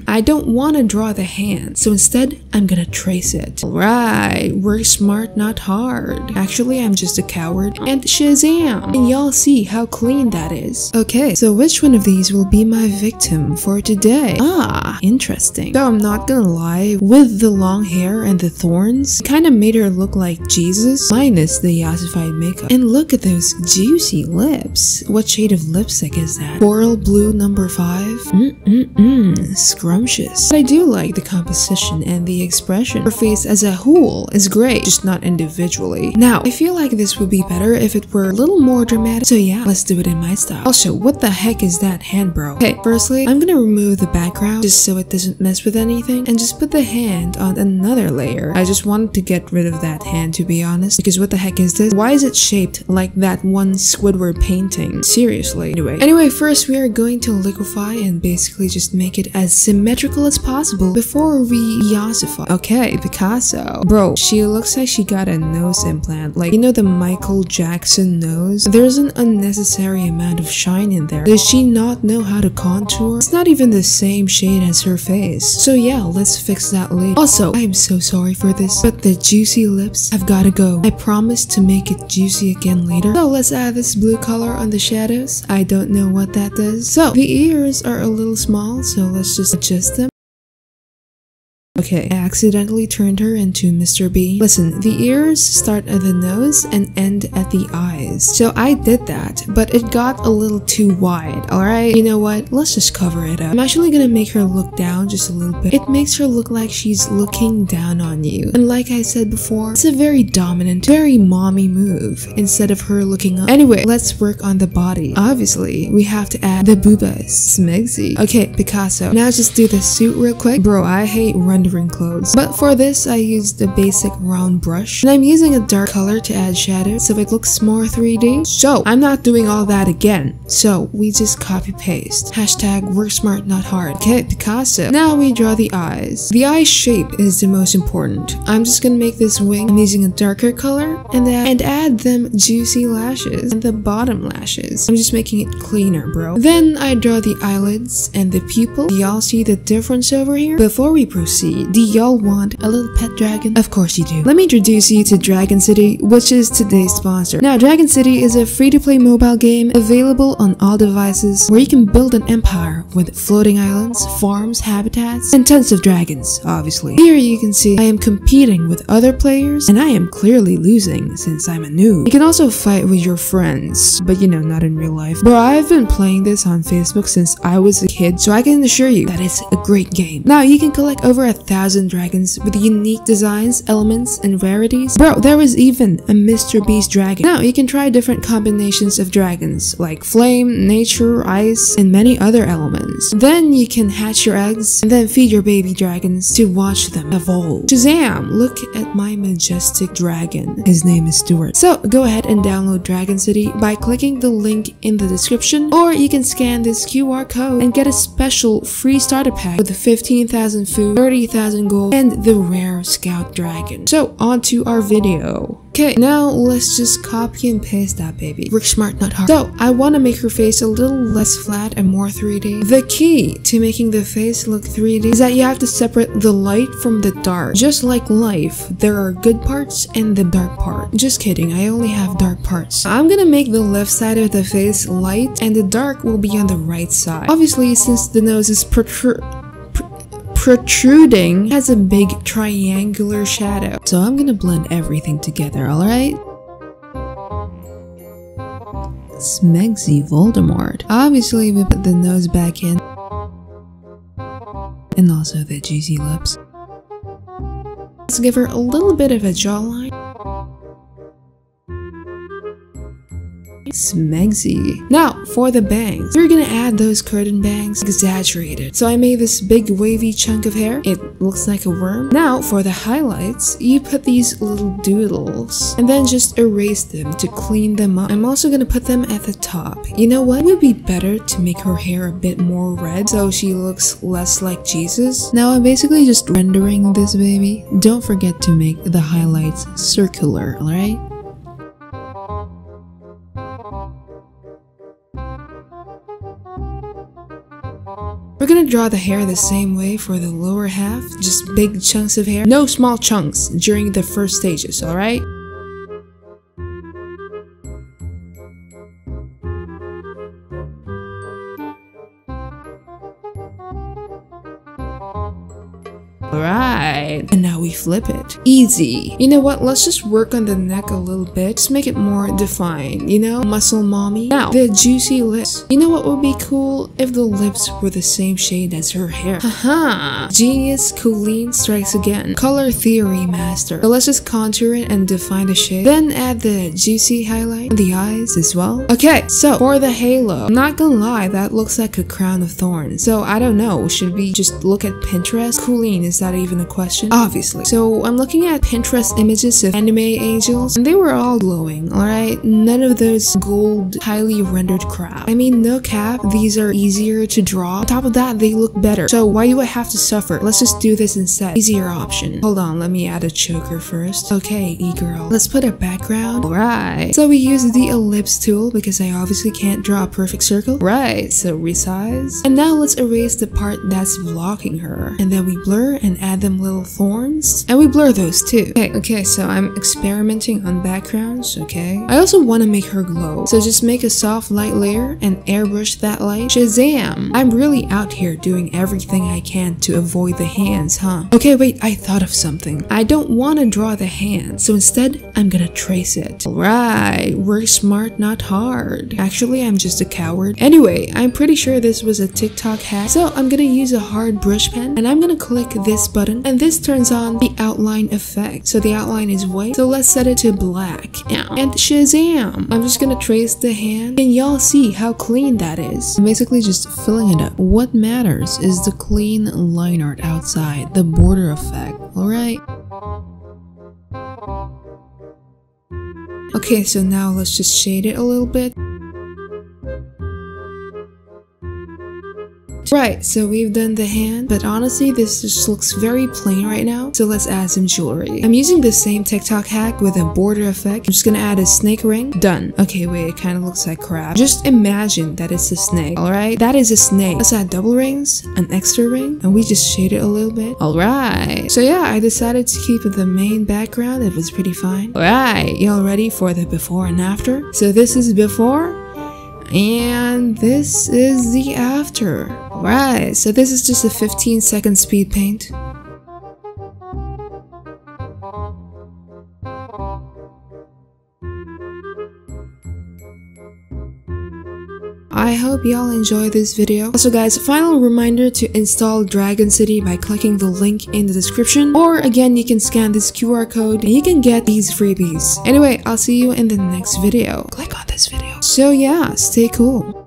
I don't want to draw the hand, so instead, I'm gonna trace it. Alright, work smart, not hard. Actually, I'm just a coward. And Shazam! And y'all see how clean that is. Okay, so which one of these will be my victim for today? Ah, interesting. So I'm not gonna lie, with the long hair and the thorns, it kinda made her look like Jesus, minus the yassified makeup. And look at those juicy lips. What shade of lipstick is that? Coral blue number 5? Scrumptious. But I do like the composition and the expression. Her face as a whole is great, just not individually. Now, I feel like this would be better if it were a little more dramatic, so yeah, let's do it in my style. Also, what the heck is that hand, bro? Okay, firstly, I'm gonna remove the background just so it doesn't mess with anything, and just put the hand on another layer. I just wanted to get rid of that hand, to be honest, because what the heck is this? Why is it shaped like that one Squidward painting? Seriously. Anyway, first we are going to liquefy and basically just make it as symmetrical as possible before we yassify. Okay, Picasso. Bro, she looks like she got a nose implant. Like, you know the Michael Jackson nose? There's an unnecessary amount of shine in there. Does she not know how to contour? It's not even the same shade as her face. So yeah, let's fix that later. Also, I'm so sorry for this, but the juicy lips have gotta go. I promise to make it juicy again later. So let's add this blue color on the shadows. I don't know what that does. So the ears are a little small, so let's just adjust them. Okay, I accidentally turned her into Mr. B. Listen, the ears start at the nose and end at the eyes. So I did that, but it got a little too wide, alright? You know what? Let's just cover it up. I'm actually gonna make her look down just a little bit. It makes her look like she's looking down on you. And like I said before, it's a very dominant, very mommy move instead of her looking up. Anyway, let's work on the body. Obviously, we have to add the boobas. Smegsy. Okay, Picasso. Now just do the suit real quick. Bro, I hate rendering clothes. But for this, I used the basic round brush. And I'm using a dark color to add shadow so it looks more 3D. So, I'm not doing all that again. So, we just copy paste. Hashtag work smart, not hard. Okay, Picasso. Now we draw the eyes. The eye shape is the most important. I'm just gonna make this wing. I'm using a darker color and add them juicy lashes and the bottom lashes. I'm just making it cleaner, bro. Then I draw the eyelids and the pupil. Do y'all see the difference over here? Before we proceed, do y'all want a little pet dragon? Of course you do. Let me introduce you to Dragon City, which is today's sponsor. Now, Dragon City is a free-to-play mobile game available on all devices where you can build an empire with floating islands, farms, habitats, and tons of dragons, obviously. Here you can see I am competing with other players, and I am clearly losing since I'm a noob. You can also fight with your friends, but you know, not in real life. Bro, I've been playing this on Facebook since I was a kid, so I can assure you that it's a great game. Now, you can collect over 1,000 dragons with unique designs, elements, and rarities. Bro, there was even a Mr. Beast dragon. Now, you can try different combinations of dragons, like flame, nature, ice, and many other elements. Then you can hatch your eggs, and then feed your baby dragons to watch them evolve. Shazam! Look at my majestic dragon. His name is Stuart. So, go ahead and download Dragon City by clicking the link in the description, or you can scan this QR code and get a special free starter pack with 15,000 food, 30,000 gold, and the rare scout dragon. So, on to our video. Okay, now let's just copy and paste that baby. Work smart, not hard. So, I want to make her face a little less flat and more 3D. The key to making the face look 3D is that you have to separate the light from the dark. Just like life, there are good parts and the dark part. Just kidding, I only have dark parts. I'm gonna make the left side of the face light, and the dark will be on the right side. Obviously, since the nose is protruding, has a big triangular shadow. So I'm gonna blend everything together, alright? Smegsy Voldemort. Obviously, we put the nose back in. And also the juicy lips. Let's give her a little bit of a jawline. Smegsy. Now, for the bangs, we're gonna add those curtain bangs exaggerated. So I made this big wavy chunk of hair. It looks like a worm. Now, for the highlights, you put these little doodles and then just erase them to clean them up. I'm also gonna put them at the top. You know what? It would be better to make her hair a bit more red so she looks less like Jesus. Now, I'm basically just rendering this baby. Don't forget to make the highlights circular, alright? We're gonna draw the hair the same way for the lower half, just big chunks of hair. No small chunks during the first stages, alright? Alright, and now we flip it. Easy. You know what, let's just work on the neck a little bit. Just make it more defined, you know? Muscle mommy. Now, the juicy lips. You know what would be cool? If the lips were the same shade as her hair. Haha! Genius Kooleen strikes again. Color theory master. So let's just contour it and define the shade. Then add the juicy highlight on the eyes as well. Okay, so for the halo. I'm not gonna lie, that looks like a crown of thorns. So I don't know, should we just look at Pinterest? Kooleen, is that even a question? Obviously. So I'm looking at Pinterest images of anime angels and they were all glowing, alright? None of those gold, highly rendered crap. I mean, no cap, these are easier to draw. On top of that, they look better. So why do I have to suffer? Let's just do this instead. Easier option. Hold on, let me add a choker first. Okay, e-girl. Let's put a background. Alright. So we use the ellipse tool because I obviously can't draw a perfect circle. Right, so resize. And now let's erase the part that's blocking her. And then we blur and add them little thorns, and we blur those too. Okay, so I'm experimenting on backgrounds, okay? I also want to make her glow, so just make a soft light layer and airbrush that light. Shazam! I'm really out here doing everything I can to avoid the hands, huh? Okay, wait, I thought of something. I don't want to draw the hand, so instead, I'm gonna trace it. Alright, work smart, not hard. Actually, I'm just a coward. Anyway, I'm pretty sure this was a TikTok hack, so I'm gonna use a hard brush pen, and I'm gonna click this button, and this turns on the outline effect. So the outline is white, so let's set it to black. And shazam! I'm just gonna trace the hand. Can y'all see how clean that is? I'm basically just filling it up. What matters is the clean line art outside, the border effect, alright? Okay, so now let's just shade it a little bit. Right, so we've done the hand, but honestly this just looks very plain right now, so let's add some jewelry. I'm using the same TikTok hack with a border effect. I'm just gonna add a snake ring. Done. Okay, wait, it kind of looks like crab. Just imagine that it's a snake, alright? That is a snake. Let's add double rings, an extra ring, and we just shade it a little bit. Alright, so yeah, I decided to keep the main background. It was pretty fine. Alright, y'all ready for the before and after? So this is before, and this is the after. Right, so this is just a 15-second speed paint. I hope y'all enjoy this video. Also guys, final reminder to install Dragon City by clicking the link in the description, or again you can scan this QR code and you can get these freebies. Anyway, I'll see you in the next video. Click on this video. So yeah, stay cool.